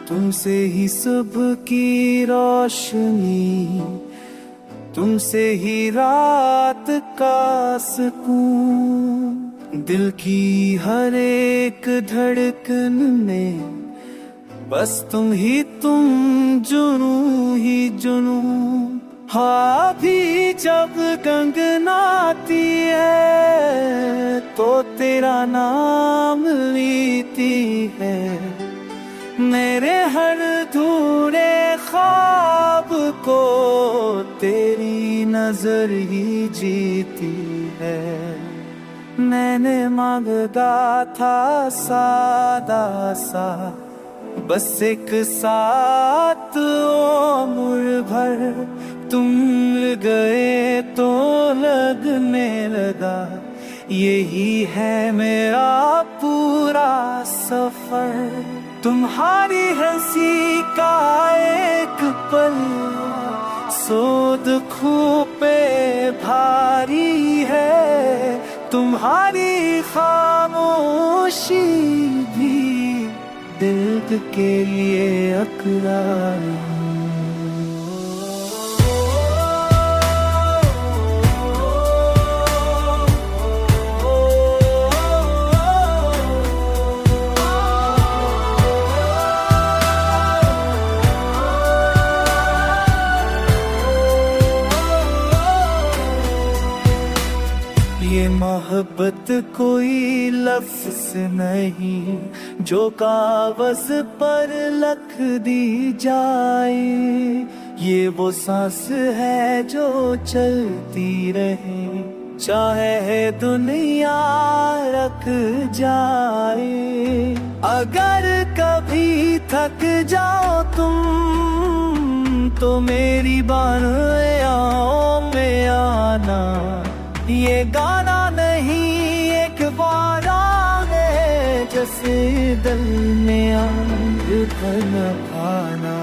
तुमसे ही सुबह की रोशनी, तुमसे ही रात का सुकून। दिल की हर एक धड़कन में बस तुम ही तुम, जुनू ही जुनू। हाँ भी जब गंगनाती है तो तेरा नाम लेती है। मेरे हर धूरे ख्वाब को तेरी नजर ही जीती है। मैंने मांगा था सादा सा, बस एक साथ उम्र भर। तुम गए तो लगने लगा यही है मेरा पूरा सफर। तुम्हारी हंसी का एक पल सौ दुखों पे भारी है। तुम्हारी खामोशी भी दिल के लिए अकरार। ये मोहब्बत कोई लफ्ज़ नहीं जो कागज़ पर लिख दी जाए। ये वो सांस है जो चलती रहे, चाहे दुनिया रख जाए। अगर कभी थक जाओ तुम तो मेरी बाहों में आना। ये गाना नहीं एक वादा है, जैसे दिल में आग भर आना।